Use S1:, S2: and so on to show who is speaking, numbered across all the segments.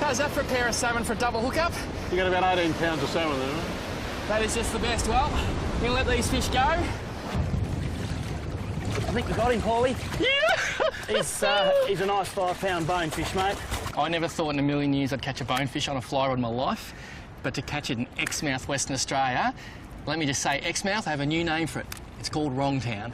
S1: How's that for a pair of salmon for a double hookup?
S2: You got about 18 pounds of salmon there, right?
S1: That is just the best. Well, you gonna let these fish go? I think we got him, Paulie. Yeah! He's a nice 5-pound bonefish, mate. I never thought in a million years I'd catch a bonefish on a fly rod in my life, but to catch it in Exmouth, Western Australia, let me just say, Exmouth, I have a new name for it. It's called Wrongtown.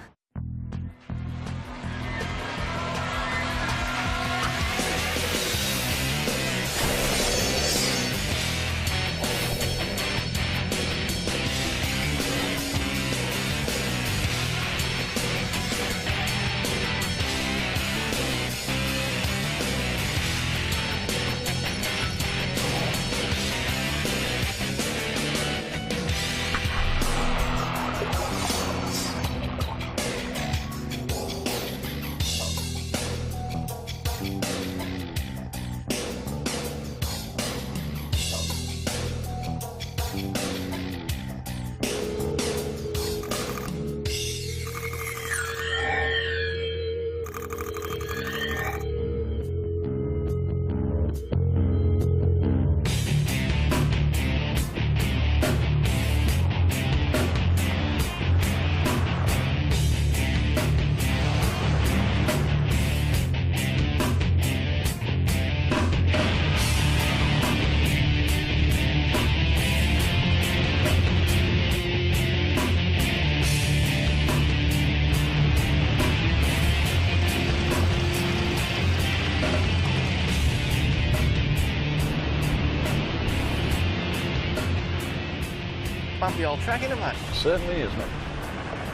S1: Bumpy old track, isn't it, mate?
S2: Certainly is, mate.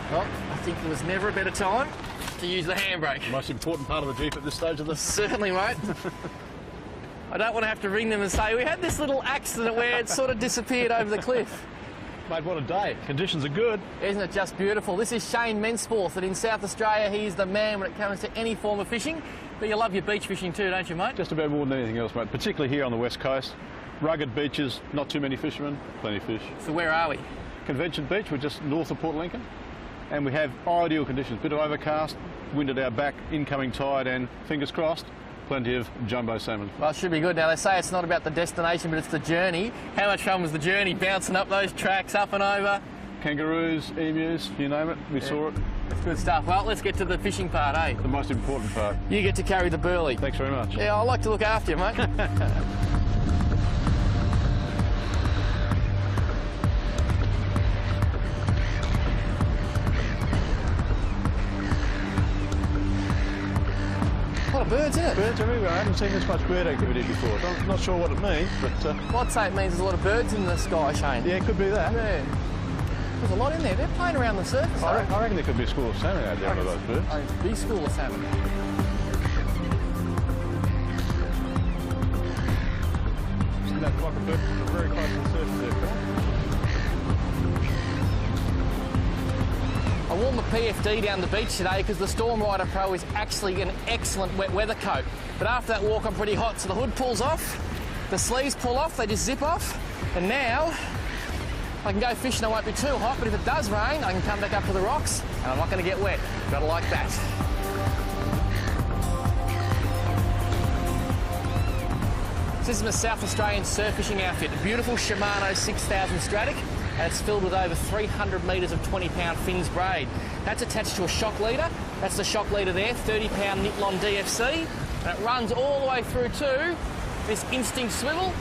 S1: Well, I think there was never a better time to use the handbrake.
S2: The most important part of the Jeep at this stage of the...
S1: Certainly, mate. I don't want to have to ring them and say, we had this little accident where it sort of disappeared over the cliff.
S2: Mate, what a day. Conditions are good.
S1: Isn't it just beautiful? This is Shane Mensforth, and in South Australia, he's the man when it comes to any form of fishing. But you love your beach fishing too, don't you, mate?
S2: Just about more than anything else, mate, particularly here on the West Coast. Rugged beaches, not too many fishermen, plenty of fish.
S1: So where are we?
S2: Convention Beach, we're just north of Port Lincoln. And we have ideal conditions. Bit of overcast, wind at our back, incoming tide, and fingers crossed, plenty of jumbo salmon.
S1: Well, it should be good. Now, they say it's not about the destination, but it's the journey. How much fun was the journey, bouncing up those tracks, up and over?
S2: Kangaroos, emus, you name it, we saw it.
S1: It's good stuff. Well, let's get to the fishing part, eh?
S2: The most important part.
S1: You get to carry the burley.
S2: Thanks very much.
S1: Yeah, I like to look after you, mate. A lot of birds, isn't it?
S2: Birds everywhere. I haven't seen this much bird activity before. I'm not sure what it means, but...
S1: Well, I'd say it means there's a lot of birds in the sky, Shane.
S2: Yeah, it could be that.
S1: Yeah. There's a lot in there. They're playing around the surface.
S2: I reckon there could be a school of salmon out there with those birds.
S1: The school of salmon.
S2: Isn't that like a bird very close to the surface there, Paul?
S1: I wore my PFD down the beach today because the Storm Rider Pro is actually an excellent wet weather coat. But after that walk, I'm pretty hot, so the hood pulls off, the sleeves pull off, they just zip off, and now I can go fishing. I won't be too hot, but if it does rain, I can come back up to the rocks, and I'm not going to get wet. Gotta like that. This is my South Australian surf fishing outfit, a beautiful Shimano 6000 Stratic. And it's filled with over 300 metres of 20-pound fins braid. That's attached to a shock leader. That's the shock leader there, 30-pound Nitlon DFC. And it runs all the way through to this Instinct swivel.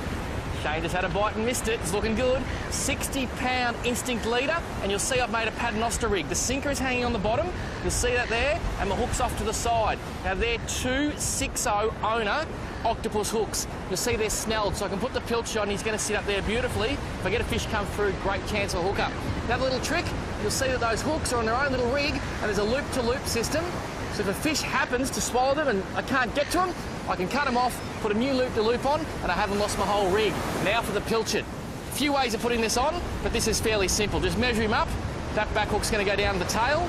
S1: Shane just had a bite and missed it. It's looking good. 60-pound Instinct leader. And you'll see I've made a paternoster rig. The sinker is hanging on the bottom. You'll see that there. And the hook's off to the side. Now, they're 260 owner octopus hooks. You'll see they're snelled, so I can put the pilch on. He's going to sit up there beautifully. If I get a fish come through, great chance of a hookup. Another little trick, you'll see that those hooks are on their own little rig, and there's a loop-to-loop system. So if a fish happens to swallow them and I can't get to them, I can cut them off, put a new loop-to-loop on, and I haven't lost my whole rig. Now for the pilchard. A few ways of putting this on, but this is fairly simple. Just measure him up. That back hook's going to go down the tail,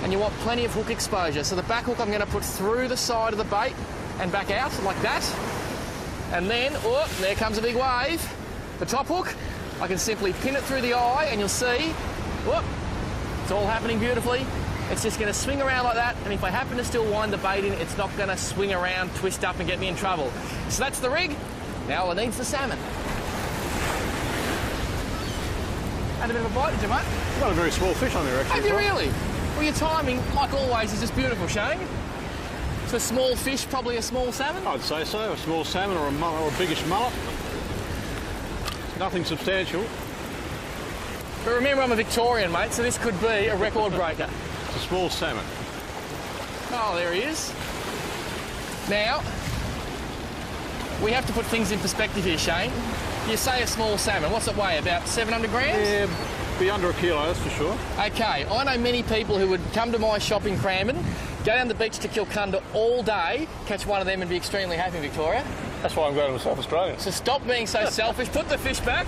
S1: and you want plenty of hook exposure. So the back hook I'm going to put through the side of the bait and back out like that. And then, oh, there comes a big wave. The top hook, I can simply pin it through the eye and you'll see, whoop, it's all happening beautifully. It's just going to swing around like that, and if I happen to still wind the bait in, it's not going to swing around, twist up and get me in trouble. So that's the rig. Now all it needs the salmon. Had a bit of a bite, did you, mate?
S2: Got a very small fish on there, actually.
S1: Have you really? Well, your timing, like always, is just beautiful, Shane. So small fish, probably a small salmon?
S2: I'd say so. A small salmon or a mullet or a biggish mullet. Nothing substantial.
S1: But remember, I'm a Victorian, mate, so this could be a record breaker.
S2: It's a small salmon.
S1: Oh, there he is. Now, we have to put things in perspective here, Shane. You say a small salmon. What's it weigh? About 700 grams?
S2: Yeah, be under a kilo, that's for sure.
S1: Okay, I know many people who would come to my shop in Cranbourne, go down the beach to Kilcunda all day, catch one of them and be extremely happy, Victoria.
S2: That's why I'm going to South Australia.
S1: So stop being so selfish, put the fish back,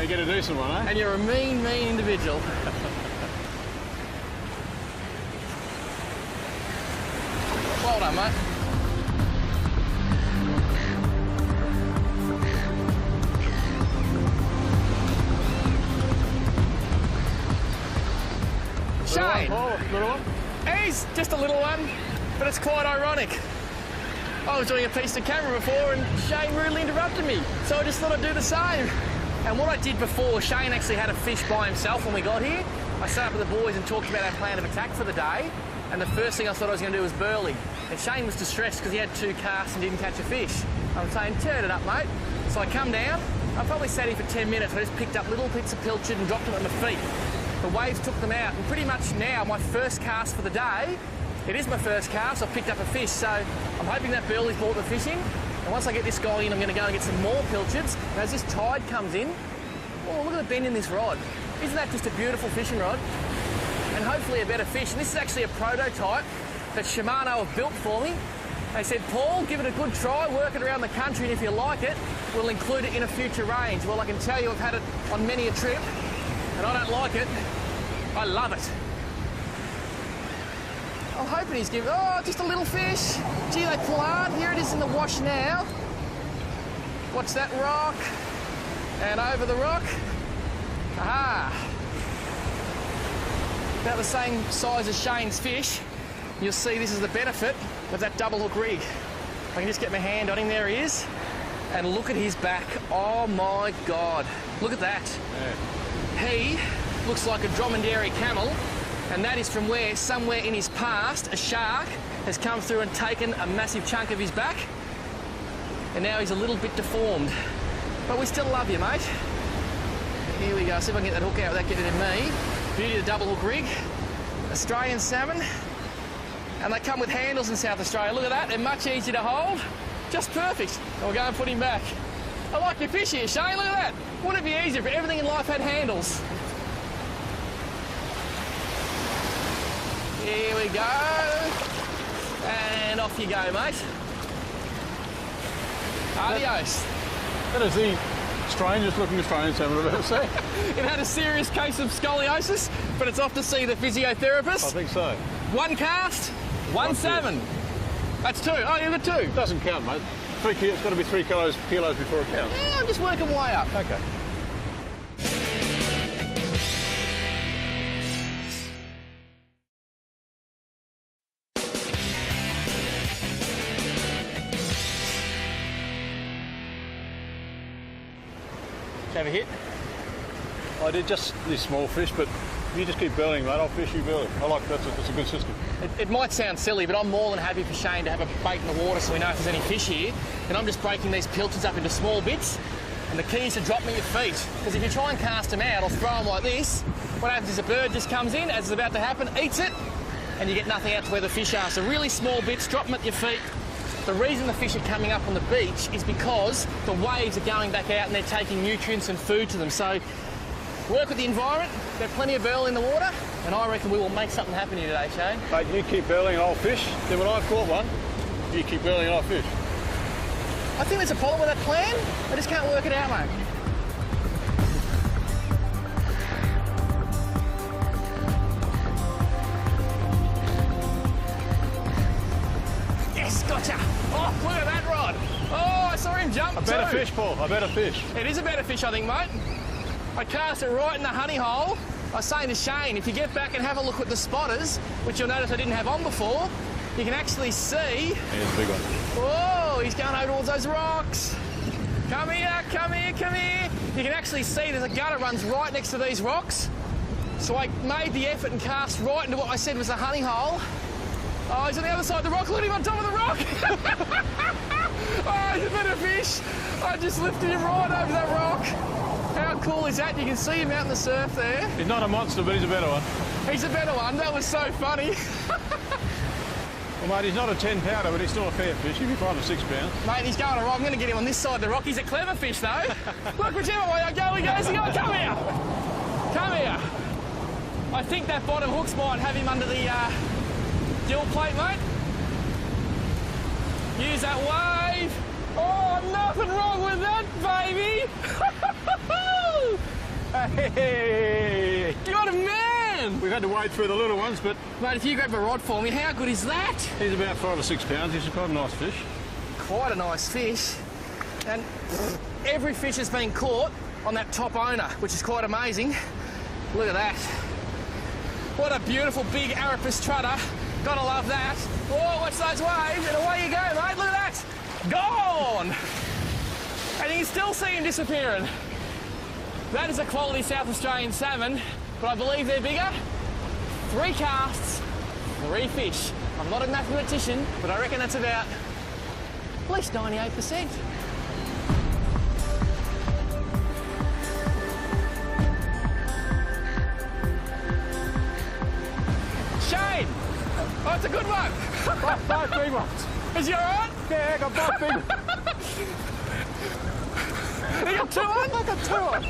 S2: You get a decent one, eh?
S1: and you're a mean, mean individual. Well done, mate. Shane,
S2: Oh, little one?
S1: he's just a little one, but it's quite ironic. I was doing a piece to camera before and Shane rudely interrupted me, so I just thought I'd do the same. And what I did before, Shane actually had a fish by himself when we got here. I sat up with the boys and talked about our plan of attack for the day, and the first thing I thought I was going to do was burley. And Shane was distressed because he had 2 casts and didn't catch a fish. I'm saying, turn it up, mate. So I come down, I probably sat here for 10 minutes. I just picked up little bits of pilchard and dropped them at my feet. The waves took them out, and pretty much now, my first cast for the day, it is my first cast, I've picked up a fish, so I'm hoping that burley's brought the fish in. And once I get this guy in, I'm going to go and get some more pilchards. And as this tide comes in, oh, look at the bend in this rod. Isn't that just a beautiful fishing rod? And hopefully a better fish. And this is actually a prototype that Shimano have built for me. They said, Paul, give it a good try, work it around the country, and if you like it, we'll include it in a future range. Well, I can tell you I've had it on many a trip, and I don't like it. I love it. I'm hoping he's giving, oh, just a little fish. Gee, they pull hard. Here it is in the wash now. Watch that rock. And over the rock. Aha. About the same size as Shane's fish. You'll see this is the benefit of that double hook rig. I can just get my hand on him, there he is. And look at his back. Oh my God. Look at that.
S2: Yeah.
S1: He looks like a dromedary camel, and that is from where, somewhere in his past, a shark has come through and taken a massive chunk of his back, and now he's a little bit deformed. But we still love you, mate. Here we go, see if I can get that hook out without getting it in me. Beauty of the double hook rig. Australian salmon. And they come with handles in South Australia. Look at that, they're much easier to hold. Just perfect. I'll go and put him back. I like your fish here, Shane, look at that. Wouldn't it be easier if everything in life had handles? Here we go. And off you go, mate. Adios.
S2: That is the strangest looking Australian salmon I've ever seen.
S1: It had a serious case of scoliosis, but it's off to see the physiotherapist.
S2: I think so.
S1: 1 cast, 1 salmon. That's 2. Oh, you've got 2.
S2: Doesn't count, mate. 3 kilos, it's got to be 3 kilos before it counts.
S1: Yeah, I'm just working my way up.
S2: Okay.
S1: Have a hit?
S2: I did just these small fish, but you just keep burling, mate. I'll fish you burling. I like that. That's a good system.
S1: It might sound silly, but I'm more than happy for Shane to have a bait in the water so we know if there's any fish here. And I'm just breaking these pilchards up into small bits. And the key is to drop them at your feet. Because if you try and cast them out or throw them like this, what happens is a bird just comes in, as is about to happen, eats it, and you get nothing out to where the fish are. So really small bits, drop them at your feet. The reason the fish are coming up on the beach is because the waves are going back out and they're taking nutrients and food to them. So work with the environment, there's plenty of burl in the water, and I reckon we will make something happen here today, Shane.
S2: Mate, you keep burling and I'll fish. Then when I've caught one, you keep burling and I'll fish.
S1: I think there's a problem with that plan. I just can't work it out, mate. Yes, gotcha. Oh, look at that rod. Oh, I saw him jump
S2: A better fish, Paul. A better fish.
S1: It is a better fish, I think, mate. I cast it right in the honey hole. I was saying to Shane, if you get back and have a look at the spotters, which you'll notice I didn't have on before, you can actually see...
S2: Here's a big one.
S1: Whoa, Oh, he's going over towards those rocks. Come here, come here, come here. You can actually see there's a gutter runs right next to these rocks. So I made the effort and cast right into what I said was a honey hole. Oh, he's on the other side of the rock. Look at him on top of the rock. Oh, he's a better fish. I just lifted him right over that rock. How cool is that? You can see him out in the surf there.
S2: He's not a monster, but he's a better one.
S1: He's a better one. That was so funny.
S2: Well, mate, he's not a 10-pounder, but he's still a fair fish. He'll be 5 or 6 pounds.
S1: Mate, he's going all right. I'm going to get him on this side of the rock. He's a clever fish, though. Look, whichever way I go, he goes. He goes. Come here. Come here. I think that bottom hooks might have him under the gill plate, mate. Use that wave. Oh, nothing wrong with that, baby.
S2: Hey!
S1: You're a man.
S2: We've had to wade through the little ones, but
S1: Mate, if you grab a rod for me, how good is that?
S2: he's about 5 or 6 pounds. He's quite a nice fish.
S1: Quite a nice fish. And every fish has been caught on that top owner, which is quite amazing. Look at that. What a beautiful big Arapus trotter. Gotta love that. Oh, watch those waves, and away you go, mate. Look at that. Gone. And you can still see him disappearing. That is a quality South Australian salmon, but I believe they're bigger. 3 casts, 3 fish. I'm not a mathematician, but I reckon that's about at least 98%. Shane! Oh, it's a good one!
S2: Both big ones.
S1: Is he alright?
S2: Yeah, I got both big ones.
S1: You got 2 on?
S2: I got 2 on.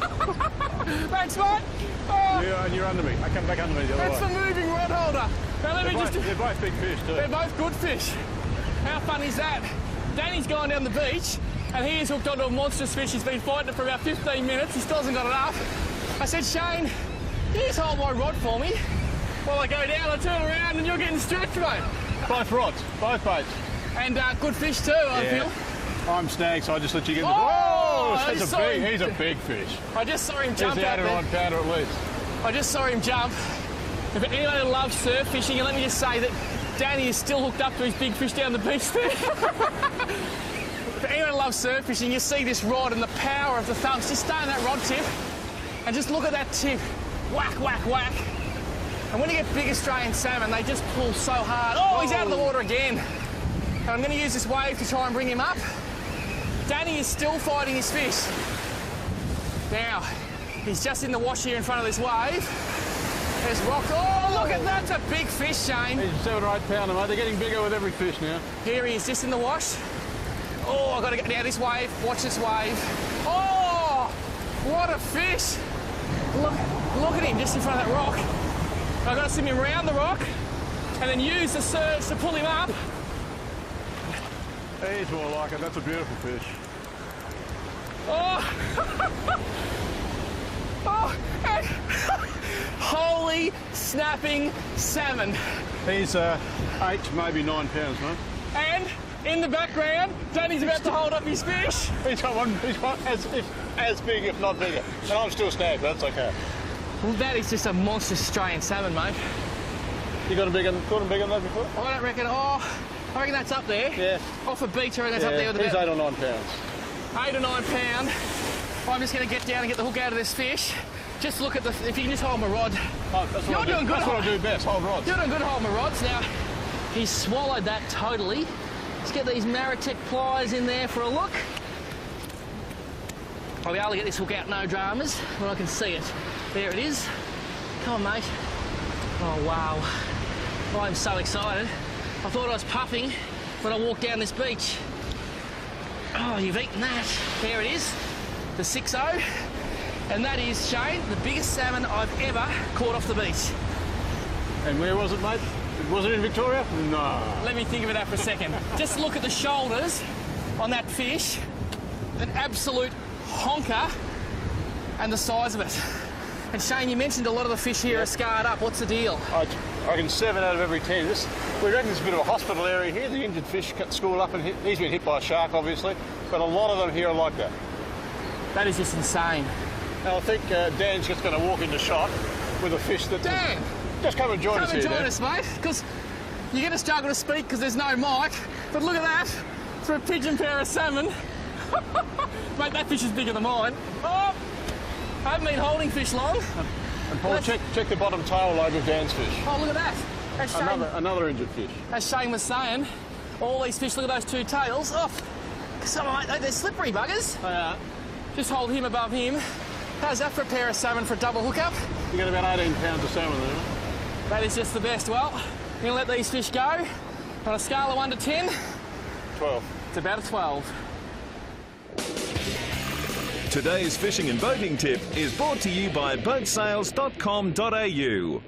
S1: Thanks, mate. Oh,
S2: Yeah, and you're under me. I come back under me the other
S1: that's
S2: way.
S1: the moving rod holder. Now let me just...
S2: They're both big fish, too.
S1: They're both good fish. How fun is that? Danny's gone down the beach and he is hooked onto a monstrous fish. He's been fighting it for about 15 minutes. He still hasn't got it up. I said, Shane, can you just hold my rod for me? While I go down, I turn around and you're getting stretched, mate.
S2: Both rods, both baits.
S1: And good fish too, I feel.
S2: I'm snagged, so I just let you get the...
S1: Oh, I
S2: that's
S1: just
S2: a
S1: saw
S2: big,
S1: him.
S2: he's a big fish.
S1: I just saw him
S2: He's
S1: jump
S2: the
S1: out
S2: 8 or
S1: there.
S2: 9 pounder at least.
S1: I just saw him jump. If anyone who loves surf fishing, and let me just say that Danny is still hooked up to his big fish down the beach there. If anyone who loves surf fishing, you see this rod and the power of the thumbs. Just stay on that rod tip and just look at that tip. Whack, whack, whack. And when you get big Australian salmon, they just pull so hard. Oh, he's out of the water again. And I'm going to use this wave to try and bring him up. Danny is still fighting his fish. Now, he's just in the wash here in front of this wave. There's rock. Oh, look at that. That's a big fish, Shane.
S2: He's 7 or 8 pounder, mate. They're getting bigger with every fish now.
S1: Here he is, just in the wash. Oh, I've got to get down this wave. Watch this wave. Oh, what a fish. Look at him just in front of that rock. I've got to swim him around the rock and then use the surge to pull him up.
S2: He's more like it. That's a beautiful fish.
S1: Oh, oh, and holy snapping salmon.
S2: He's 8, maybe 9 pounds, mate.
S1: And in the background, Danny's about to hold up his fish.
S2: He's got one as big, if not bigger. And I'm still snagged, but that's okay.
S1: Well, that is just a monster Australian salmon, mate.
S2: You got him bigger than that before?
S1: I don't reckon, I reckon that's up there.
S2: Yeah.
S1: Off a beach, I reckon that's up there with
S2: he's
S1: about
S2: 8 or 9 pounds.
S1: 8 or 9 pound. I'm just going to get down and get the hook out of this fish. Just look at the, if you can just hold my rod.
S2: Oh, that's what I do.
S1: doing good.
S2: That's what I do best, hold rods.
S1: You're doing good holding my rods. Now, he's swallowed that totally. Let's get these Maritech pliers in there for a look. I'll be able to get this hook out, no dramas, when I can see it. There it is. Come on, mate. Oh, wow. I'm so excited. I thought I was puffing when I walked down this beach. Oh, you've eaten that. There it is, the 6-0. And that is, Shane, the biggest salmon I've ever caught off the beach.
S2: And where was it, mate? Was it in Victoria? No.
S1: Let me think of that for a second. Just look at the shoulders on that fish. An absolute honker, and the size of it. And Shane, you mentioned a lot of the fish here are scarred up. What's the deal?
S2: I reckon 7 out of every 10. We reckon there's a bit of a hospital area here. The injured fish cut school up and he's been hit by a shark, obviously. But a lot of them here are like that.
S1: That is just insane.
S2: And I think Dan's just going to walk into shot with a fish that...
S1: Dan!
S2: Just come and join us here,
S1: Come and join
S2: Dan.
S1: us, mate, because you're going to struggle to speak because there's no mic. But look at that. for a pigeon pair of salmon. Mate, that fish is bigger than mine. Oh, I haven't been holding fish long.
S2: And Paul, check the bottom tail lobe of Dan's fish.
S1: Oh, look at that. As Shane,
S2: Another injured fish.
S1: as Shane was saying, all these fish, look at those two tails. Oh, some of them, they're slippery buggers.
S2: They are.
S1: Just hold him above him. How's that for a pair of salmon for a double hookup?
S2: You get about 18 pounds of salmon there.
S1: That is just the best. Well, I'm going to let these fish go. On a scale of 1 to 10,
S2: 12.
S1: it's about a 12.
S3: Today's fishing and boating tip is brought to you by boatsales.com.au.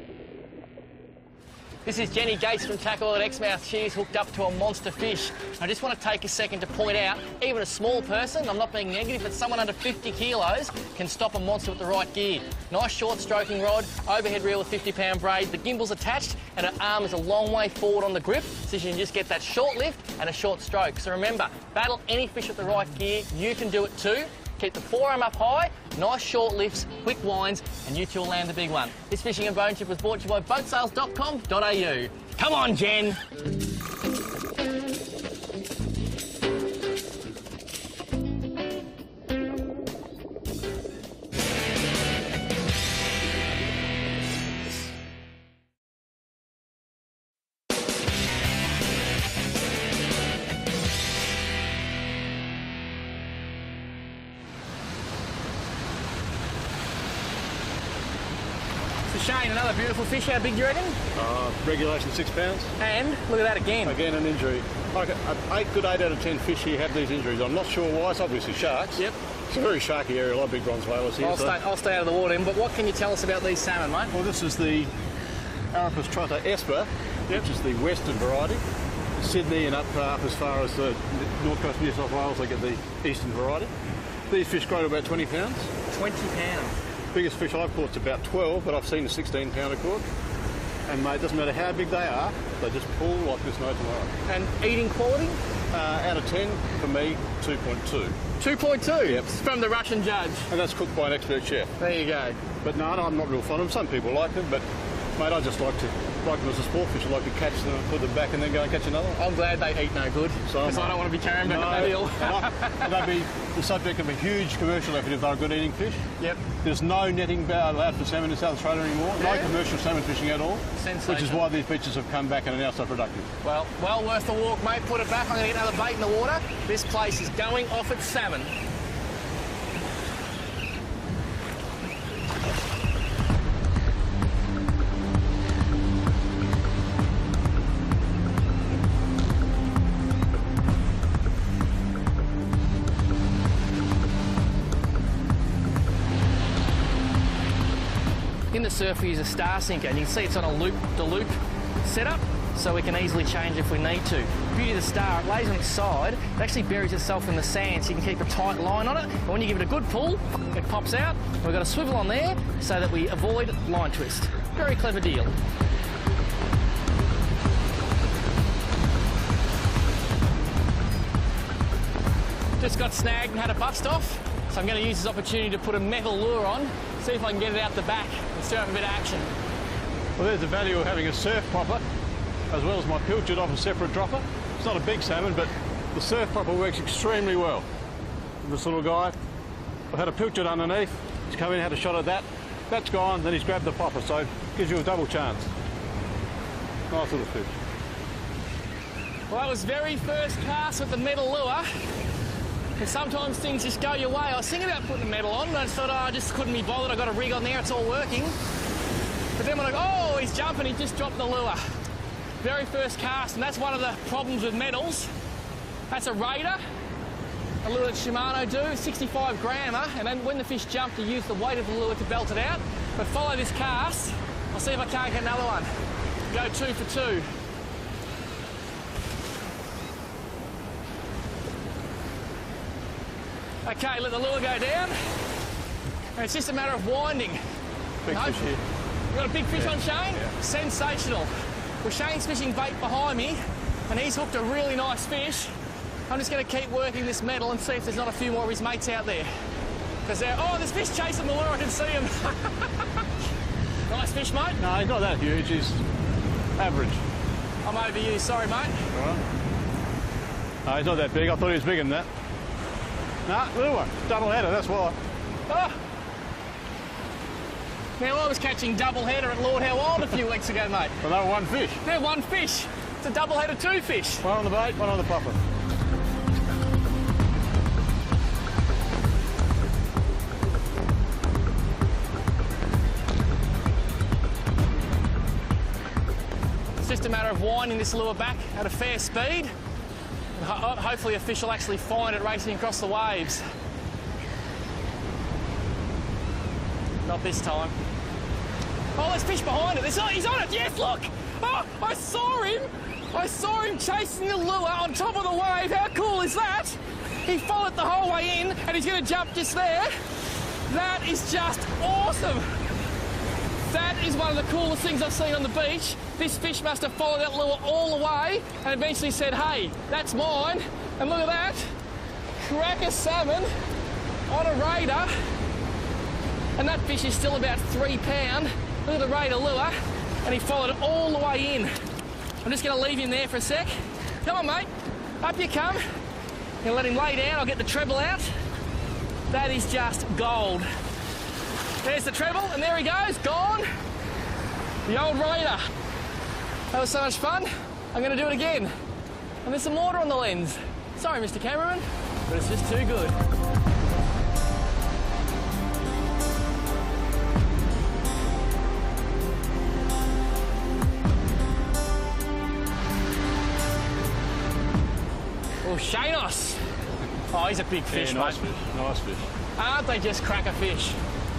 S1: This is Jenny Gates from Tackle at Exmouth. She's hooked up to a monster fish. I just want to take a second to point out, even a small person, I'm not being negative, but someone under 50 kilos can stop a monster with the right gear. Nice short stroking rod, overhead reel with 50-pound braid, the gimbal's attached and her arm is a long way forward on the grip, so you can just get that short lift and a short stroke. So remember, battle any fish with the right gear, you can do it too. Keep the forearm up high, nice short lifts, quick winds, and you two will land a big one. This fishing and bone tip was brought to you by boatsales.com.au. Come on, Jen. Shane, another beautiful fish. How big do you reckon?
S2: Regulation 6 pounds.
S1: And look at that again.
S2: Again, an injury. Like 8 out of 10 fish here have these injuries. I'm not sure why. It's obviously sharks.
S1: Yep.
S2: It's a very sharky area. A lot of big bronze whalers here.
S1: I'll stay out of the water. But what can you tell us about these salmon, mate?
S2: Well, this is the Arapus trotta esper, which is the western variety. Sydney and up as far as the north coast of New South Wales, they get the eastern variety. These fish grow to about 20 pounds.
S1: 20 pounds.
S2: Biggest fish I've caught is about 12, but I've seen a 16-pounder caught. And mate, it doesn't matter how big they are, they just pull like there's no tomorrow.
S1: And eating quality?
S2: Out of 10, for me, 2.2.
S1: 2.2?
S2: Yep.
S1: From the Russian judge.
S2: And that's cooked by an expert chef.
S1: There you go.
S2: But no, I'm not real fond of them. Some people like them, but mate, I just like them as a sport fish. I like to catch them and put them back and then go and catch another one.
S1: I'm glad they eat no good, because I don't want to be carrying back a meal.
S2: And they'd be the subject of a huge commercial effort if they're a good eating fish.
S1: Yep.
S2: There's no netting allowed for salmon in South Australia anymore.
S1: Yeah.
S2: No commercial salmon fishing at all.
S1: Sensational.
S2: Which is why these beaches have come back and are now so productive.
S1: Well worth the walk, mate. Put it back. I'm going to get another bait in the water. This place is going off its salmon. In the surf, we use a star sinker, and you can see it's on a loop-to-loop setup, so we can easily change if we need to. The beauty of the star, it lays on its side, it actually buries itself in the sand, so you can keep a tight line on it, and when you give it a good pull, it pops out. We've got a swivel on there, so that we avoid line twist. Very clever deal. Just got snagged and had a bust off, so I'm going to use this opportunity to put a metal lure on, see if I can get it out the back and stir up a bit of action.
S2: Well, there's the value of having a surf popper, as well as my pilchard off a separate dropper. It's not a big salmon, but the surf popper works extremely well. This little guy, I had a pilchard underneath, he's come in, had a shot at that, that's gone, then he's grabbed the popper, so it gives you a double chance. Nice little fish.
S1: Well, that was very first cast with the metal lure. And sometimes things just go your way. I was thinking about putting the metal on, but I thought, I just couldn't be bothered. I got a rig on there, it's all working. But then when I go, oh, he's jumping, he just dropped the lure. Very first cast, and that's one of the problems with metals. That's a Raider, a lure that Shimano do, 65 grammer, and then when the fish jump, you use the weight of the lure to belt it out. But follow this cast, I'll see if I can't get another one. Go 2 for 2. Okay, let the lure go down. And it's just a matter of winding.
S2: Big fish here.
S1: You got a big fish on Shane?
S2: Yeah.
S1: Sensational. Well, Shane's fishing bait behind me, and he's hooked a really nice fish. I'm just going to keep working this metal and see if there's not a few more of his mates out there. Because there's fish chasing the lure, I can see him. Nice fish, mate.
S2: No, he's not that huge, he's average.
S1: I'm over you, sorry, mate.
S2: All right. Oh, he's not that big. I thought he was bigger than that. Nah, little one. Double header, that's why.
S1: Oh. Now, I was catching double header at Lord Howe Wild a few weeks ago, mate.
S2: Well, they were one fish.
S1: They're one fish. It's a double header, two fish.
S2: One on the bait, one on the popper.
S1: It's just a matter of winding this lure back at a fair speed. And hopefully a fish will actually find it racing across the waves. Not this time. Oh, there's fish behind it. He's on it. Yes, look. Oh, I saw him. I saw him chasing the lure on top of the wave. How cool is that? He followed the whole way in, and he's going to jump just there. That is just awesome. That is one of the coolest things I've seen on the beach. This fish must have followed that lure all the way and eventually said, hey, that's mine. And look at that. Cracker salmon on a raider. And that fish is still about 3 pounds. Look at the raider lure. And he followed it all the way in. I'm just going to leave him there for a sec. Come on, mate. Up you come. I'm going to let him lay down. I'll get the treble out. That is just gold. There's the treble, and there he goes, gone. The old raider. That was so much fun. I'm going to do it again. And there's some water on the lens. Sorry, Mr. Cameraman, but it's just too good. Oh, Shanos. Oh, he's a big fish,
S2: yeah, nice
S1: mate.
S2: Fish, nice fish.
S1: Aren't they just cracker fish?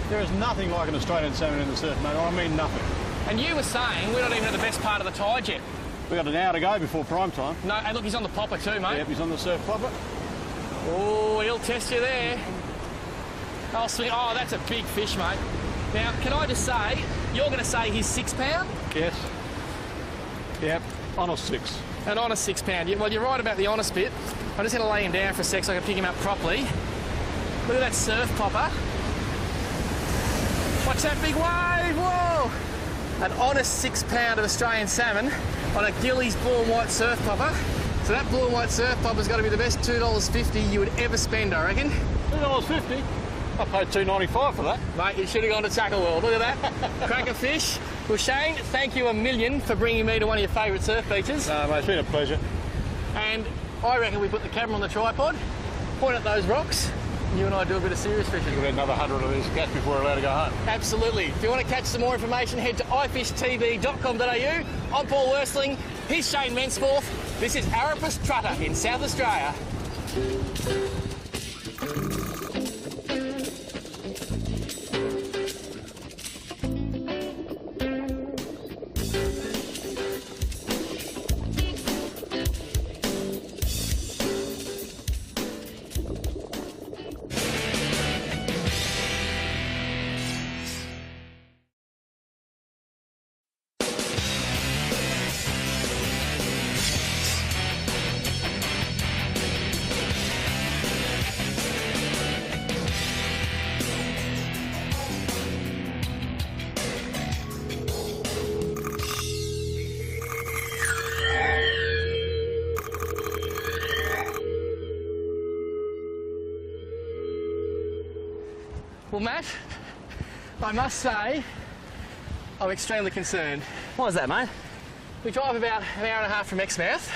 S2: There is nothing like an Australian salmon in the surf, mate. I mean nothing.
S1: And you were saying we're not even at the best part of the tide yet.
S2: We've got an hour to go before prime time.
S1: No, and look, he's on the popper too, mate.
S2: Yep, he's on the surf popper.
S1: Oh, he'll test you there. I'll swing. Oh, that's a big fish, mate. Now, can I just say, you're going to say he's 6 pound?
S2: Yes. Yep, on a 6.
S1: And on a 6 pound. Well, you're right about the honest bit. I'm just going to lay him down for a sec so I can pick him up properly. Look at that surf popper. Watch that big wave, whoa! An honest 6 pound of Australian salmon on a Gillies blue and white surf popper. So that blue and white surf popper's got to be the best $2.50 you would ever spend, I reckon.
S2: $2.50? I paid $2.95 for that.
S1: Mate, you should have gone to Tackle World. Look at that. Cracker fish. Well, Shane, thank you a million for bringing me to one of your favourite surf beaches.
S2: No, mate, it's been a pleasure.
S1: And I reckon we put the camera on the tripod, point at those rocks, and you and I do a bit of serious fishing.
S2: We've got another 100 of these cats before we're allowed to go home.
S1: Absolutely. If you want to catch some more information, head to ifishtv.com.au. I'm Paul Worsling. He's Shane Mensforth. This is Arapus Trutter in South Australia. Well, Matt, I must say, I'm extremely concerned.
S4: What was that, mate?
S1: We drive about an hour and a half from Exmouth.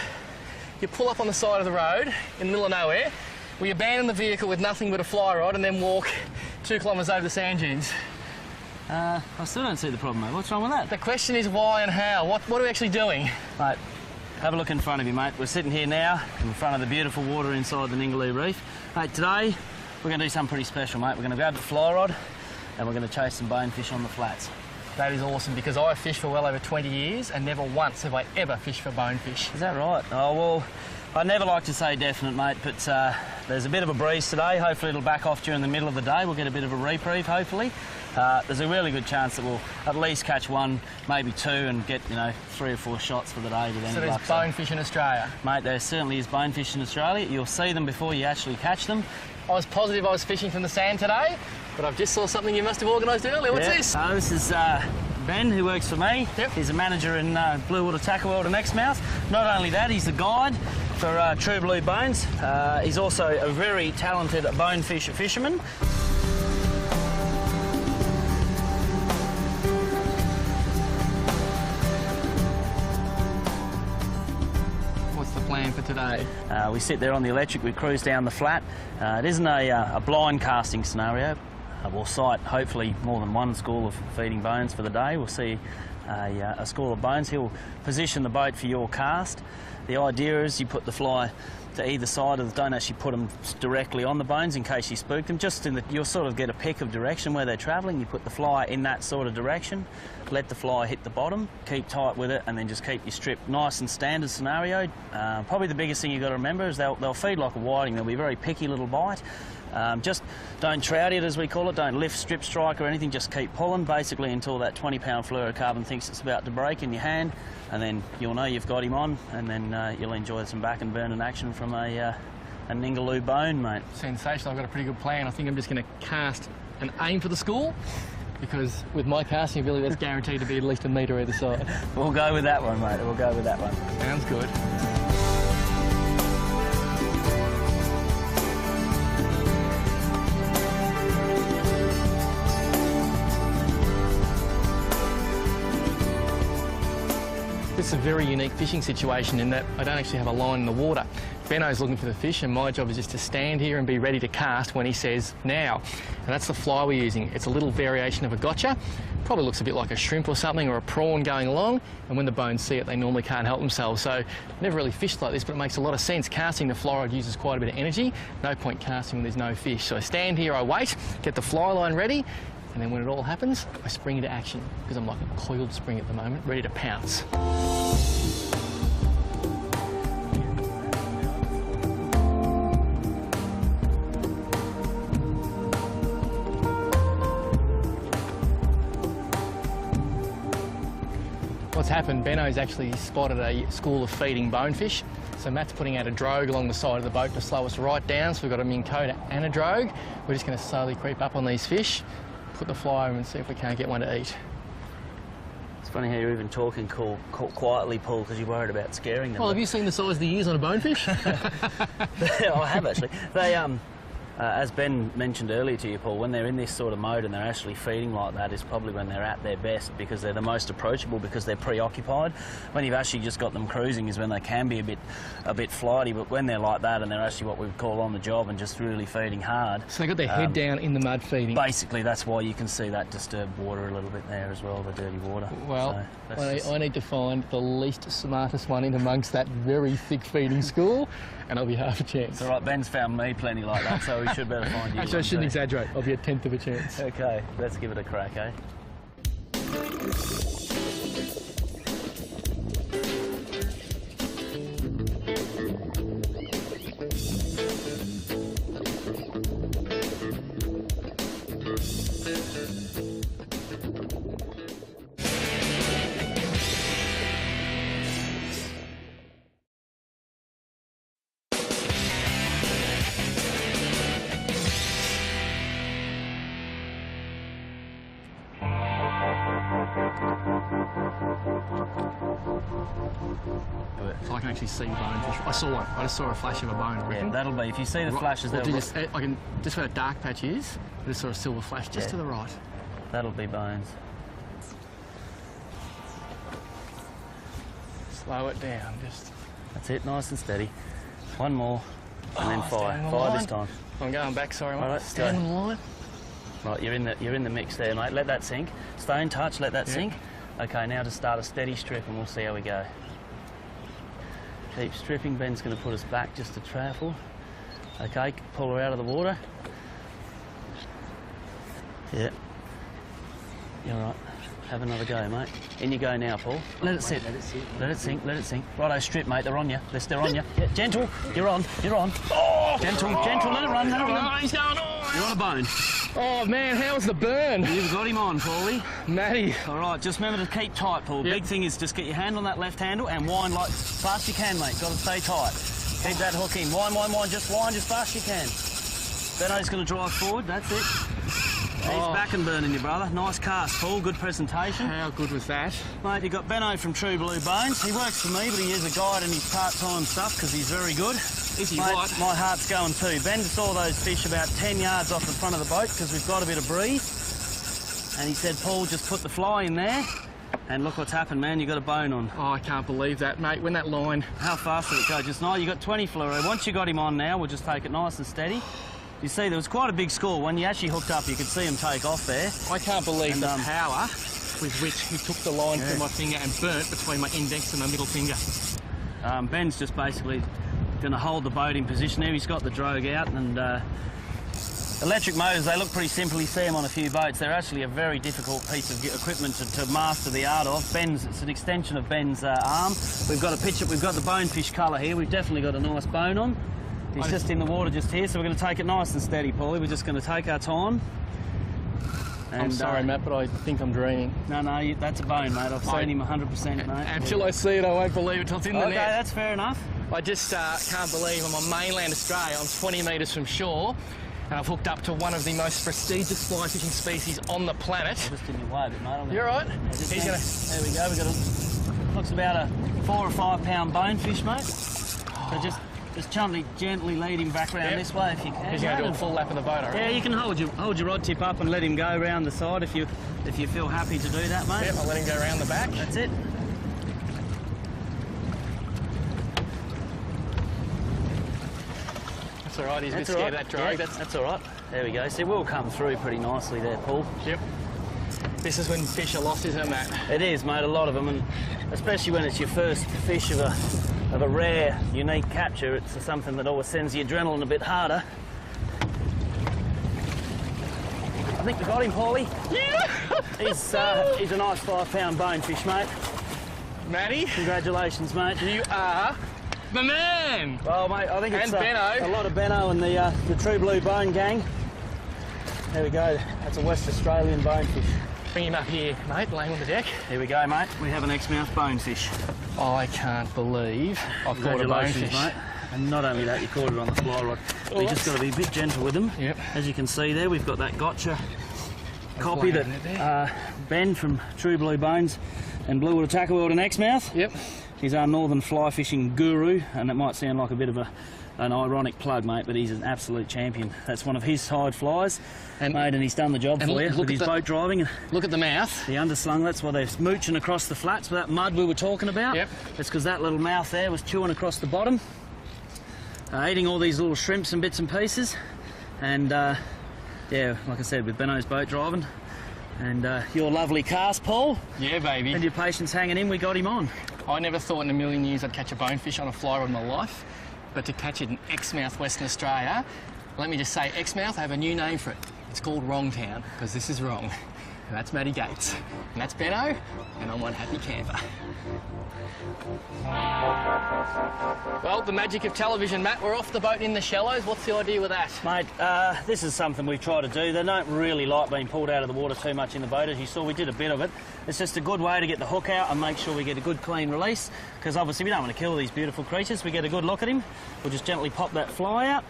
S1: You pull up on the side of the road in the middle of nowhere. We abandon the vehicle with nothing but a fly rod and then walk 2 kilometres over the sand dunes.
S4: I still don't see the problem, mate. What's wrong with that?
S1: The question is why and how. What are we actually doing?
S4: Mate, have a look in front of you, mate. We're sitting here now in front of the beautiful water inside the Ningaloo Reef. Mate, today we're going to do something pretty special, mate. We're going to grab the fly rod and we're going to chase some bonefish on the flats.
S1: That is awesome because I've fished for well over 20 years and never once have I ever fished for bonefish.
S4: Is that right? Oh, well, I never like to say definite, mate, but there's a bit of a breeze today. Hopefully it'll back off during the middle of the day. We'll get a bit of a reprieve, hopefully. There's a really good chance that we'll at least catch 1, maybe 2 and get, 3 or 4 shots for the day with any
S1: So there's
S4: luck.
S1: bonefish in Australia?
S4: Mate, there certainly is bonefish in Australia. You'll see them before you actually catch them.
S1: I was positive I was fishing from the sand today, but I've just saw something you must have organised earlier. What's this?
S4: This is Ben, who works for me.
S1: Yep.
S4: He's a manager in Blue Water Tackle World in Exmouth. Not only that, he's the guide for True Blue Bones. He's also a very talented bonefish fisherman.
S1: What's the plan for today?
S4: We sit there on the electric, we cruise down the flat. It isn't a blind casting scenario. We'll sight hopefully more than one school of feeding bones for the day. We'll see a school of bones. He'll position the boat for your cast. The idea is you put the fly to either side of the, don't actually put them directly on the bones in case you spook them, just in the, you'll sort of get a pick of direction where they're travelling. You put the fly in that sort of direction, let the fly hit the bottom, keep tight with it, and then just keep your strip nice and standard scenario. Probably the biggest thing you've got to remember is they'll feed like a whiting. They'll be a very picky little bite. Just don't trout it, as we call it. Don't lift, strip strike or anything. Just keep pulling basically until that 20-pound fluorocarbon thinks it's about to break in your hand, and then you'll know you've got him on, and then you'll enjoy some back and burning action from a Ningaloo bone, mate.
S1: Sensational. I've got a pretty good plan. I think I'm just going to cast and aim for the school, because with my casting ability, that's guaranteed to be at least a metre either side.
S4: We'll go with that one, mate. We'll go with that one.
S1: Sounds good. It's a very unique fishing situation in that I don't actually have a line in the water. Benno's looking for the fish, and my job is just to stand here and be ready to cast when he says now. And that's the fly we're using. It's a little variation of a gotcha. Probably looks a bit like a shrimp or something, or a prawn going along, and when the bones see it, they normally can't help themselves. So I've never really fished like this, but it makes a lot of sense. Casting the fly rod uses quite a bit of energy. No point casting when there's no fish. So I stand here, I wait, get the fly line ready, and then when it all happens, I spring into action, because I'm like a coiled spring at the moment, ready to pounce. What's happened, Benno's actually spotted a school of feeding bonefish. So Matt's putting out a drogue along the side of the boat to slow us right down. So we've got a Minn Kota and a drogue. We're just going to slowly creep up on these fish, put the fly over and see if we can't get one to eat.
S4: It's funny how you're even talking quietly, Paul, because you're worried about scaring them.
S1: Well, have you seen the size of the ears on a bonefish?
S4: I have actually. They, as Ben mentioned earlier to you, Paul, when they're in this sort of mode and they're actually feeding like that is probably when they're at their best, because they're the most approachable, because they're preoccupied. When you've actually just got them cruising is when they can be a bit flighty, but when they're like that and they're actually what we would call on the job and just really feeding hard.
S1: So they got their head down in the mud feeding.
S4: Basically, that's why you can see that disturbed water a little bit there as well, the dirty water.
S1: Well,
S4: So
S1: I need to find the least smartest one in amongst that very thick feeding school, and I'll be half a chance.
S4: It's all right, Ben's found me plenty like that, so we should better find you.
S1: Actually, I
S4: one
S1: shouldn't
S4: too.
S1: exaggerate. I'll be a tenth of a chance.
S4: Okay, let's give it a crack, eh?
S1: So I can actually see bonefish. I saw one. I just saw a flash of a bone, I reckon.
S4: Yeah, that'll be, if you see the flashes there,
S1: I can, just where that dark patch is, I just saw a silver flash just to the right.
S4: that'll be bones.
S1: Slow it down, just.
S4: That's it, nice and steady. One more, and then fire.
S1: stand on the
S4: Fire
S1: line.
S4: this time.
S1: I'm going back, sorry, mate.
S4: All right,
S1: Stand
S4: go.
S1: on the line.
S4: Right, you're in the mix there, mate. Let that sink. Stay in touch, let that
S1: Yeah.
S4: sink. Okay, now to start a steady strip and we'll see how we go. Keep stripping. Ben's going to put us back just a trifle. Okay, pull her out of the water. Yeah. You're right. Have another go, mate. In you go now, Paul. Let it sit. Let it sink. Let it sink. Let it sink. Righto, strip, mate. They're on you. They're on you. Yeah, gentle. You're on. You're on. Oh! Gentle. Gentle. Let it run. Let it run.
S1: Oh, he's going on.
S4: You're on a bone.
S1: Oh, man, how's the burn?
S4: You've got him on, Paulie.
S1: Matty.
S4: All right, just remember to keep tight, Paul.
S1: Yep.
S4: Big thing is just get your hand on that left handle and wind like fast you can, mate. Got to stay tight. Keep that hook in. Wind, wind, wind. Just wind as fast as you can. Benno's going to drive forward. That's it. He's back and burning you, brother. Nice cast, Paul. Good presentation.
S1: How good was that?
S4: Mate, you got Benno from True Blue Bones. He works for me, but he is a guide in his part-time stuff because he's very good.
S1: Is he
S4: Mate,
S1: right?
S4: my heart's going too. Ben saw those fish about 10 yards off the front of the boat because we've got a bit of breeze. And he said, Paul, just put the fly in there. And look what's happened, man. You got a bone on.
S1: Oh, I can't believe that, mate. When that line...
S4: How fast did it go just now? You got 20 fluoro. Once you got him on now, we'll just take it nice and steady. You see, there was quite a big score. When you actually hooked up, you could see him take off there.
S1: I can't believe
S4: And,
S1: the power with which he took the line
S4: Yeah.
S1: through my finger and burnt between my index and my middle finger.
S4: Ben's just basically going to hold the boat in position there. He's got the drogue out, and electric motors, they look pretty simple. You see them on a few boats. They're actually a very difficult piece of equipment to master the art of. It's an extension of Ben's arm. We've got a picture. We've got the bonefish colour here. We've definitely got a nice bone on. He's just in the water just here, so we're going to take it nice and steady, Paulie. We're just going to take our time. And,
S1: I'm sorry, Matt, but I think I'm dreaming.
S4: No, that's a bone, mate. I've seen him 100%, mate.
S1: Until I see it, I won't believe it till it's in the
S4: Okay,
S1: net.
S4: that's fair enough.
S1: I just can't believe I'm on mainland Australia. I'm 20 metres from shore, and I've hooked up to one of the most prestigious fly fishing species on the planet.
S4: Just in your way a bit, mate.
S1: You're right.
S4: He's
S1: He's gonna...
S4: There we go. We've got looks about a 4 or 5 pound bonefish, mate. So just gently lead him back round
S1: Yep.
S4: this way if you can.
S1: He's going to do a full lap of the boat, all right?
S4: Yeah, you can hold your rod tip up and let him go round the side if you feel happy to do that, mate.
S1: Yep, I'll let him go around the back.
S4: That's it.
S1: That's all right. He's a bit
S4: That's all
S1: scared
S4: right.
S1: of that drogue.
S4: Yeah, that's all right. There we go. See, we'll come through pretty nicely there, Paul.
S1: Yep. This is when fish are lost, isn't it, Matt?
S4: It is, mate, a lot of them, and especially when it's your first fish of a rare, unique capture, it's something that always sends the adrenaline a bit harder. I think we got him, Paulie.
S1: Yeah!
S4: He's a nice 5 pound bonefish, mate.
S1: Matty,
S4: Congratulations, mate.
S1: you are the man!
S4: Well, mate, I think it's
S1: And Benno.
S4: a lot of Benno and the True Blue Bone gang. There we go. That's a West Australian bonefish.
S1: Bring him up here, mate, laying on the deck.
S4: Here we go, mate. We have an Exmouth bonefish.
S1: I can't believe I've caught a
S4: Congratulations,
S1: bonefish.
S4: mate. And not only that, you caught it on the fly rod. But you just got to be a bit gentle with them.
S1: Yep.
S4: As you can see there, we've got that gotcha copy that
S1: flying in there.
S4: Ben from True Blue Bones and Blue Water Tackle World in Exmouth.
S1: Yep.
S4: He's our northern fly fishing guru, and it might sound like a bit of an ironic plug, mate, but he's an absolute champion. That's one of his tide flies,
S1: And-
S4: mate, and he's done the job
S1: and
S4: for you
S1: look
S4: with
S1: at
S4: his
S1: the-
S4: boat driving and
S1: Look at the mouth.
S4: the underslung. That's why they're mooching across the flats with that mud we were talking about.
S1: Yep.
S4: It's because that little mouth there was chewing across the bottom, eating all these little shrimps and bits and pieces. And yeah, like I said, with Benno's boat driving and your lovely cast, Paul,
S1: Yeah, baby.
S4: and your patience hanging in, we got him on.
S1: I never thought in a million years I'd catch a bonefish on a fly rod in my life, but to catch it in Exmouth, Western Australia, let me just say, Exmouth, I have a new name for it. It's called Wrongtown, because this is wrong. And that's Matty Gates. And that's Benno, and I'm one happy camper. Well, the magic of television, Matt. We're off the boat in the shallows. What's the idea with that?
S4: Mate, this is something we try to do. They don't really like being pulled out of the water too much in the boat. As you saw, we did a bit of it. It's just a good way to get the hook out and make sure we get a good clean release, because obviously we don't want to kill these beautiful creatures. We get a good look at him. We'll just gently pop that fly out.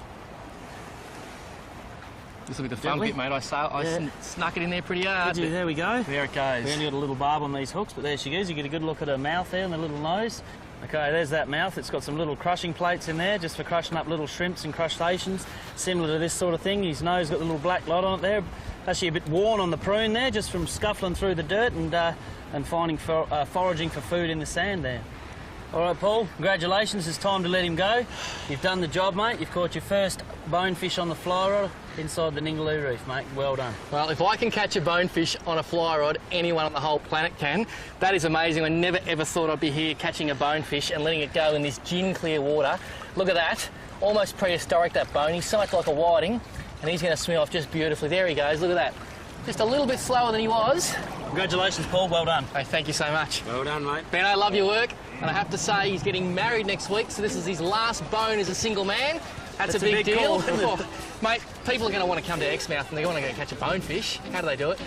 S1: This will be the fun
S4: Gently.
S1: bit, mate. I
S4: Yeah.
S1: snuck it in there pretty hard.
S4: Did you? There we go.
S1: There it goes.
S4: We only got a little barb on these hooks, but there she goes. You get a good look at her mouth there and the little nose. Okay, there's that mouth. It's got some little crushing plates in there just for crushing up little shrimps and crustaceans, similar to this sort of thing. His nose got the little black lot on it there. Actually a bit worn on the prune there, just from scuffling through the dirt and finding foraging for food in the sand there. All right, Paul, congratulations. It's time to let him go. You've done the job, mate. You've caught your first bonefish on the fly rod inside the Ningaloo Reef, mate. Well done.
S1: Well, if I can catch a bonefish on a fly rod, anyone on the whole planet can. That is amazing. I never ever thought I'd be here catching a bonefish and letting it go in this gin clear water. Look at that. Almost prehistoric, that bone. He's so much like a whiting, and he's going to swim off just beautifully. There he goes. Look at that. Just a little bit slower than he was.
S4: Congratulations, Paul. Well done.
S1: Hey, thank you so much.
S4: Well done, mate.
S1: Ben, I love your work, and I have to say he's getting married next week, so this is his last bone as a single man. That's a big deal.
S4: call, isn't it?
S1: Oh, mate, people are going to want to come to Exmouth and they're going to go catch a bonefish. How do they do it?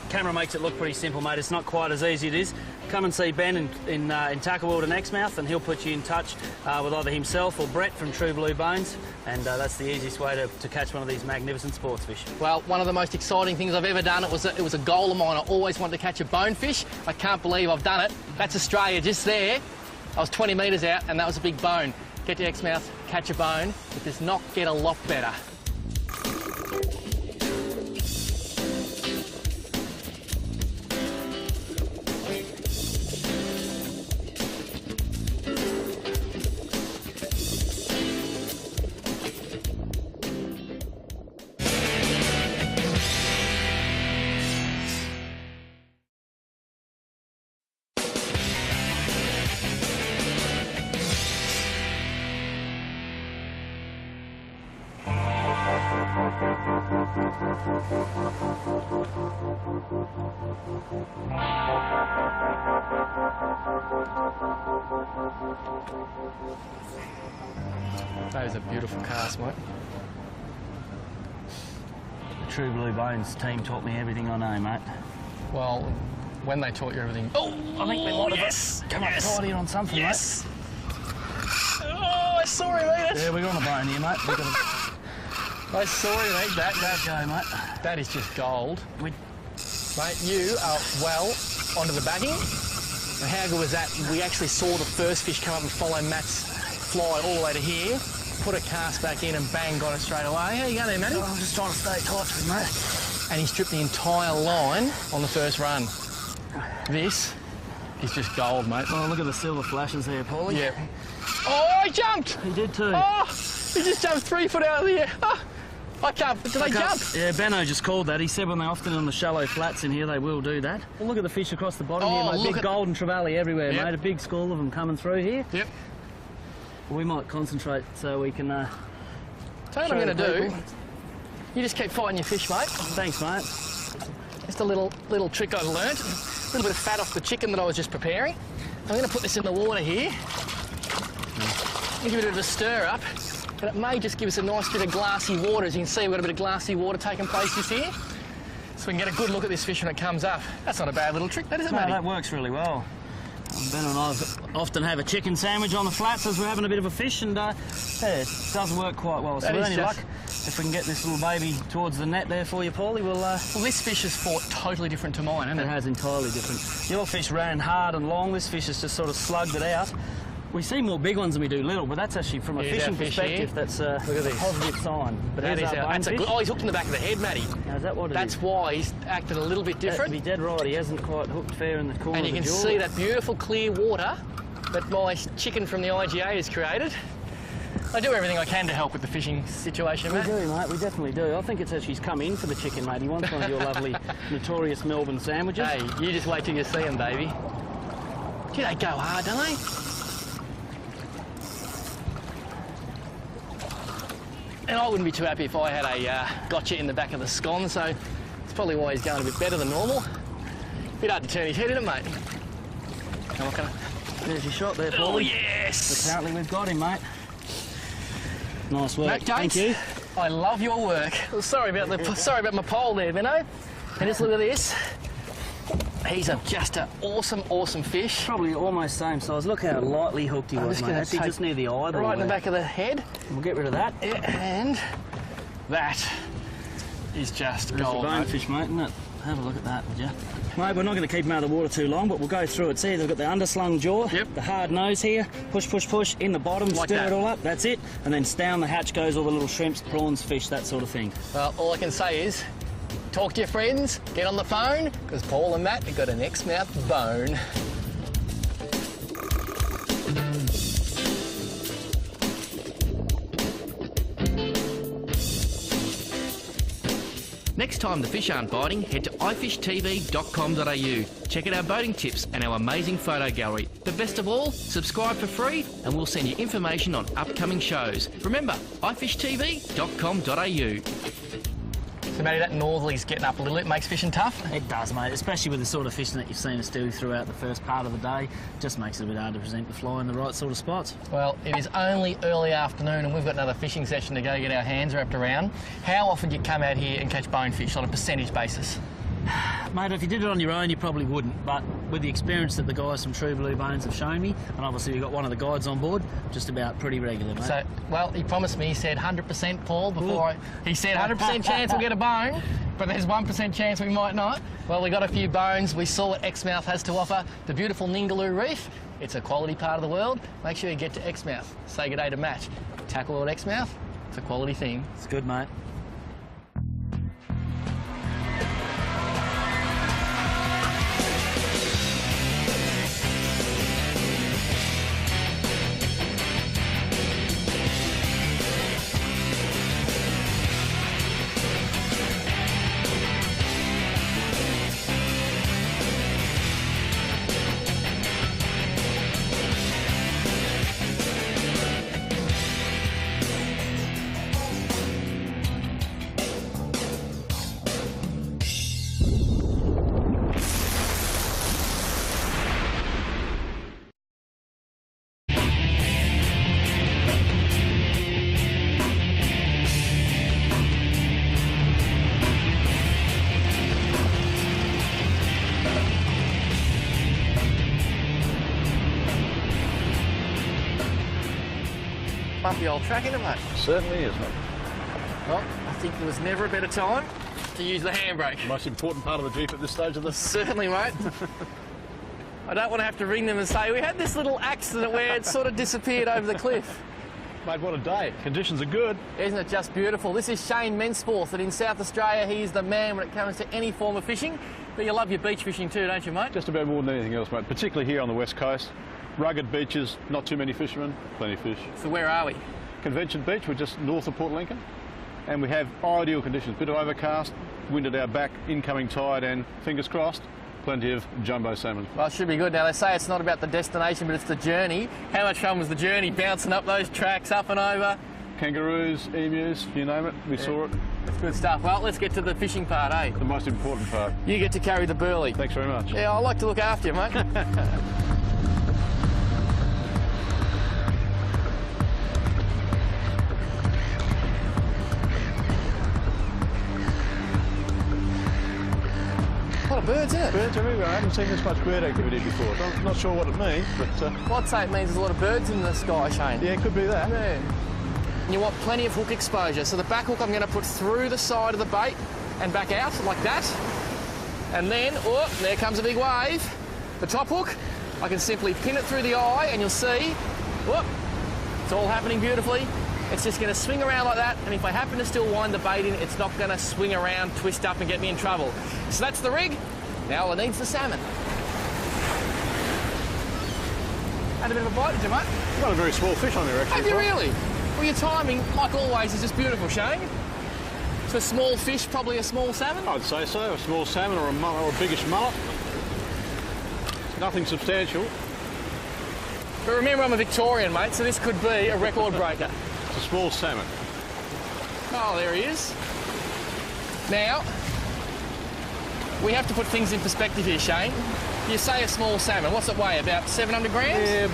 S4: Camera makes it look pretty simple, mate. It's not quite as easy as it is. come and see Ben in Tackle World and Exmouth, and he'll put you in touch with either himself or Brett from True Blue Bones, and that's the easiest way to catch one of these magnificent sports fish.
S1: Well, one of the most exciting things I've ever done, it was a goal of mine. I always wanted to catch a bonefish. I can't believe I've done it. That's Australia just there. I was 20 metres out and that was a big bone. Get to Exmouth, catch a bone. It does not get a lot better. That is a beautiful cast, mate.
S4: The True Blue Bones team taught me everything I know, mate.
S1: Well, when they taught you everything...
S4: Oh, I think we might have come up tight here on something, mate.
S1: Oh, sorry, mate.
S4: Yeah, we're on a bone here, mate. We've got to...
S1: Oh, sorry, mate.
S4: That go, mate.
S1: That is just gold. Mate, you are well onto the bagging. And how good was that? We actually saw the first fish come up and follow Matt's fly all the way to here, put a cast back in and bang, got it straight away. How you going there, Matty?
S4: I'm just trying to stay tight to him, mate.
S1: And he stripped the entire line on the first run. This is just gold, mate.
S4: Oh, look at the silver flashes there, Paulie.
S1: Yeah. Oh, he jumped!
S4: He did too.
S1: Oh, he just jumped 3 foot out of the air. Oh, I can't. Did they jump?
S4: Yeah, Benno just called that. He said when they're often on the shallow flats in here, they will do that. Well, look at the fish across the bottom here, mate. Big golden trevally everywhere, mate. A big school of them coming through here.
S1: Yep.
S4: We might concentrate so we can.
S1: Tell you what I'm going to do. You just keep fighting your fish, mate.
S4: Thanks, mate.
S1: Just a little trick I learnt. A little bit of fat off the chicken that I was just preparing. I'm going to put this in the water here. Give it a bit of a stir up. And it may just give us a nice bit of glassy water. As you can see, we've got a bit of glassy water taking place this here. So we can get a good look at this fish when it comes up. That's not a bad little trick, that is it,
S4: No,
S1: Matty?
S4: that works really well. Ben and I often have a chicken sandwich on the flats as we're having a bit of a fish, and yeah, it does work quite well. So with any luck, if we can get this little baby towards the net there for you, Paulie, we'll... Well,
S1: this fish is fought totally different to mine, isn't it?
S4: It has, entirely different. Your fish ran hard and long. This fish has just sort of slugged it out. We see more big ones than we do little, but that's actually, from a fishing perspective, that's a positive sign. But
S1: that is that's a good... Oh, he's hooked in the back of the head, Matty.
S4: Now, is that what it
S1: That's
S4: is?
S1: why he's acted a little bit different.
S4: To be dead right, he hasn't quite hooked fair in the corner
S1: and you
S4: of the
S1: can
S4: jaw.
S1: see that beautiful clear water that my chicken from the IGA has created. I do everything I can to help with the fishing situation, mate.
S4: We do, mate. We definitely do. I think it's actually he's come in for the chicken, mate. He wants one of your lovely, notorious Melbourne sandwiches.
S1: Hey, you just wait till you see them, baby. Gee, they go hard, don't they? And I wouldn't be too happy if I had a gotcha in the back of the scone, so it's probably why he's going a bit better than normal. Bit hard to turn his head, isn't it, mate? I'm not gonna...
S4: There's your shot there, Paulie.
S1: Oh, yes!
S4: Apparently we've got him, mate. Nice work.
S1: Matt
S4: Thank
S1: Gates,
S4: you.
S1: I love your work. Well, sorry about my pole there, Benno. And just look at this. He's just an awesome, awesome fish.
S4: Probably almost same size. Look how lightly hooked he was, mate. Actually, just near the eyeball.
S1: Right in the
S4: there.
S1: back of the head.
S4: We'll get rid of that.
S1: Yeah, and that is just
S4: There's
S1: gold,
S4: the bonefish, mate, isn't it? Have a look at that, would you? Mate, we're not going to keep him out of the water too long, but we'll go through it. See, they've got the underslung jaw, the hard nose here, push, push, push, in the bottom,
S1: like
S4: stir
S1: that.
S4: it all up, that's it. And then down the hatch goes all the little shrimps, prawns, fish, that sort of thing.
S1: Well, all I can say is, talk to your friends, get on the phone, because Paul and Matt have got an Exmouth bone. Next time the fish aren't biting, head to ifishtv.com.au. Check out our boating tips and our amazing photo gallery. But best of all, subscribe for free and we'll send you information on upcoming shows. Remember, ifishtv.com.au. So, Matty, that northerly's getting up a little bit, makes fishing tough.
S4: It does, mate, especially with the sort of fishing that you've seen us do throughout the first part of the day. Just makes it a bit hard to present the fly in the right sort of spots.
S1: Well, it is only early afternoon and we've got another fishing session to go get our hands wrapped around. How often do you come out here and catch bonefish on a percentage basis?
S4: Mate, if you did it on your own, you probably wouldn't. But with the experience that the guys from True Blue Bones have shown me, and obviously we've got one of the guides on board, just about pretty regular, mate.
S1: So, well, he promised me, he said 100% Paul before he said 100% chance we'll get a bone, but there's 1% chance we might not. Well, we got a few bones. We saw what Exmouth has to offer. The beautiful Ningaloo Reef. It's a quality part of the world. Make sure you get to Exmouth. Say good day to Match. Tackle at Exmouth. It's a quality thing.
S4: It's good, mate.
S1: Bumpy old track, isn't it, mate?
S2: Certainly is, mate.
S1: Well, I think there was never a better time to use the handbrake.
S2: Most important part of the Jeep at this stage of the...
S1: Certainly, mate. I don't want to have to ring them and say, we had this little accident where it sort of disappeared over the cliff.
S2: Mate, what a day. Conditions are good.
S1: Isn't it just beautiful? This is Shane Mensforth, and in South Australia, he's the man when it comes to any form of fishing. But you love your beach fishing too, don't you, mate?
S2: Just about more than anything else, mate, particularly here on the West Coast. Rugged beaches, not too many fishermen, plenty of fish.
S1: So where are we?
S2: Convention Beach, we're just north of Port Lincoln. And we have ideal conditions. Bit of overcast, wind at our back, incoming tide, and fingers crossed, plenty of jumbo salmon.
S1: Well, it should be good. Now, they say it's not about the destination, but it's the journey. How much fun was the journey, bouncing up those tracks, up and over?
S2: Kangaroos, emus, you name it, we saw it.
S1: It's good stuff. Well, let's get to the fishing part, eh?
S2: The most important part.
S1: You get to carry the burley.
S2: Thanks very much.
S1: Yeah, I like to look after you, mate. A lot of birds, isn't it?
S2: Birds everywhere. I haven't seen this much bird activity before. I'm not sure what it means, but...
S1: Well, I'd say it means there's a lot of birds in the sky, Shane.
S2: yeah, it could be that.
S1: Yeah. And you want plenty of hook exposure. So the back hook I'm going to put through the side of the bait and back out like that. And then, oh, there comes a big wave. The top hook, I can simply pin it through the eye and you'll see, whoop, it's all happening beautifully. It's just going to swing around like that, and if I happen to still wind the bait in, it's not going to swing around, twist up and get me in trouble. So that's the rig. Now all it needs is the salmon. Had a bit of a bite, did you, mate?
S2: You've got a very small fish on there, actually.
S1: Have you
S2: Paul.
S1: really? Well, your timing, like always, is just beautiful, Shane. So a small fish, probably a small salmon?
S2: I'd say so. A small salmon or a mullet or a biggish mullet. Nothing substantial.
S1: But remember, I'm a Victorian, mate, so this could be a record breaker.
S2: It's a small salmon.
S1: Oh, there he is. Now, we have to put things in perspective here, Shane. You say a small salmon, what's it weigh, about 700 grams?
S2: Yeah,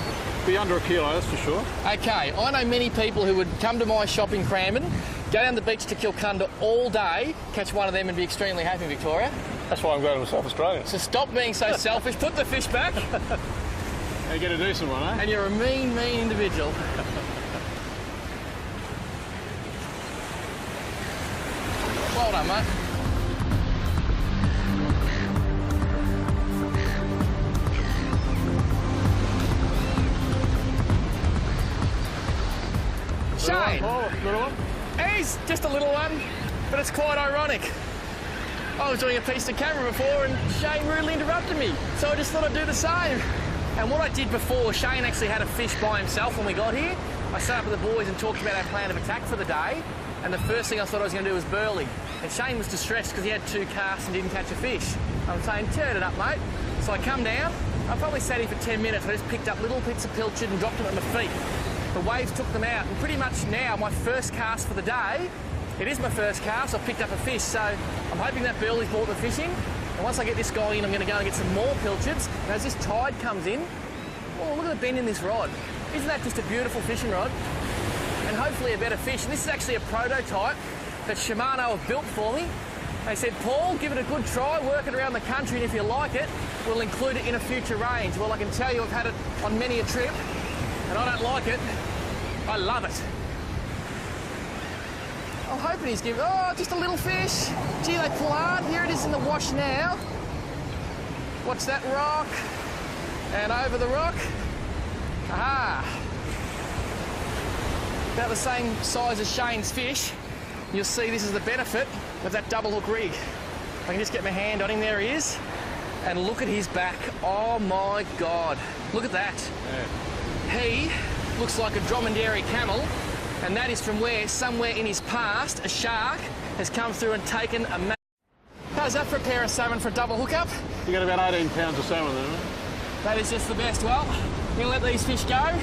S2: be under a kilo, that's for sure.
S1: Okay, I know many people who would come to my shop in Cranbourne, go down the beach to Kilcunda all day, catch one of them and be extremely happy, Victoria.
S2: That's why I'm going to South Australia.
S1: So stop being so selfish, put the fish back,
S2: And get a decent one, eh?
S1: and you're a mean, mean individual. Well done, mate. Shane,
S2: Oh, little one.
S1: he's just a little one, but it's quite ironic. I was doing a piece to camera before and Shane rudely interrupted me, so I just thought I'd do the same. And what I did before, Shane actually had a fish by himself when we got here. I sat up with the boys and talked about our plan of attack for the day, and the first thing I thought I was going to do was burley. And Shane was distressed because he had 2 casts and didn't catch a fish. I'm saying, turn it up, mate. So I come down, I probably sat here for 10 minutes. I just picked up little bits of pilchard and dropped them at my feet. The waves took them out, and pretty much now, my first cast for the day, it is my first cast, I've picked up a fish, so I'm hoping that burley's brought the fish in. And once I get this guy in, I'm going to go and get some more pilchards. And as this tide comes in, oh, look at the bend in this rod. Isn't that just a beautiful fishing rod? And hopefully a better fish. And this is actually a prototype that Shimano have built for me. They said, Paul, give it a good try, work it around the country, and if you like it, we'll include it in a future range. Well, I can tell you I've had it on many a trip, and I don't like it. I love it. I'm hoping he's giving... Oh, just a little fish. Gee, they pull hard. Here it is in the wash now. Watch that rock. And over the rock. Aha. About the same size as Shane's fish. You'll see this is the benefit of that double hook rig. I can just get my hand on him. There he is. And look at his back. Oh my God. Look at that. Yeah. He looks like a dromedary camel, and that is from where, somewhere in his past, a shark has come through and taken a... How's that for a pair of salmon for a double hookup?
S2: You got about 18 pounds of salmon there, mate.
S1: That is just the best. Well, you gonna let these fish go?
S4: I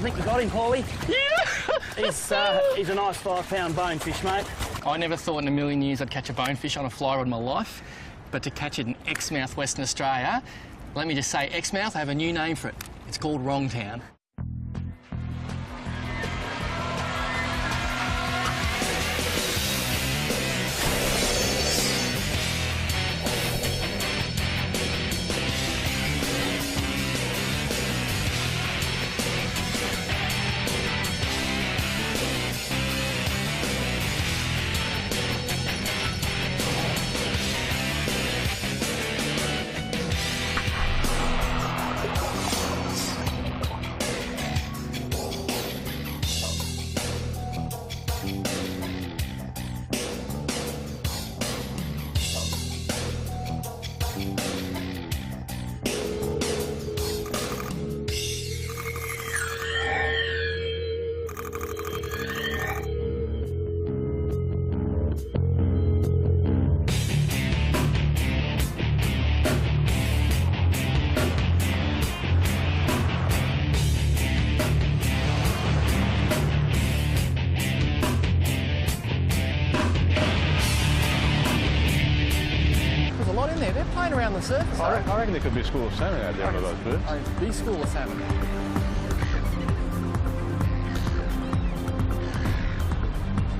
S4: think we got him, Paulie.
S1: Yeah!
S4: He's a nice 5-pound bonefish, mate.
S1: I never thought in a million years I'd catch a bonefish on a fly rod in my life, but to catch it in Exmouth, Western Australia, let me just say, Exmouth, I have a new name for it. It's called Wrongtown. They're playing around the surface.
S2: I reckon there could be a school of salmon out there under those birds.
S1: A big school of salmon.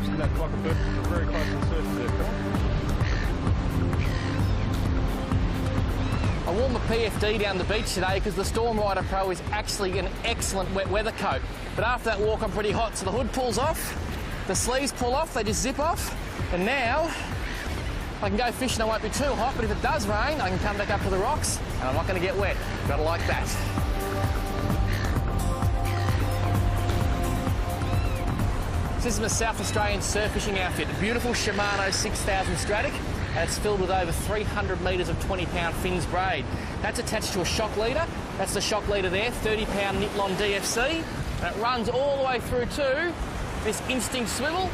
S2: See that flock of birds very close to the surface there, Paul?
S1: I wore my PFD down the beach today because the Storm Rider Pro is actually an excellent wet weather coat. But after that walk, I'm pretty hot, so the hood pulls off, the sleeves pull off, they just zip off, and now I can go fishing, I won't be too hot, but if it does rain, I can come back up to the rocks and I'm not going to get wet. Gotta like that. This is my South Australian surf fishing outfit, a beautiful Shimano 6000 Stratic, and it's filled with over 300 metres of 20-pound fins braid. That's attached to a shock leader. That's the shock leader there, 30-pound Nitlon DFC, and it runs all the way through to this Instinct swivel.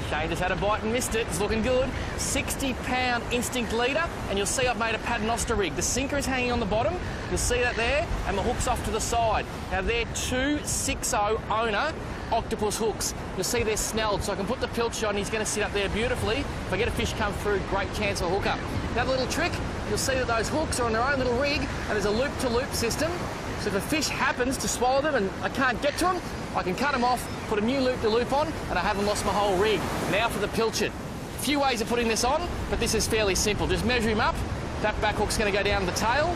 S1: Shane just had a bite and missed it. It's looking good. 60-pound Instinct leader, and you'll see I've made a paternoster rig. The sinker is hanging on the bottom. You'll see that there, and the hook's off to the side. Now, they're 260 owner octopus hooks. You'll see they're snelled, so I can put the pilch on. He's going to sit up there beautifully. If I get a fish come through, great chance of a hookup. Another little trick, you'll see that those hooks are on their own little rig, and there's a loop-to-loop system. So if a fish happens to swallow them and I can't get to them, I can cut them off, put a new loop-to-loop on, and I haven't lost my whole rig. Now for the pilchard. A few ways of putting this on, but this is fairly simple. Just measure him up. That back hook's going to go down the tail.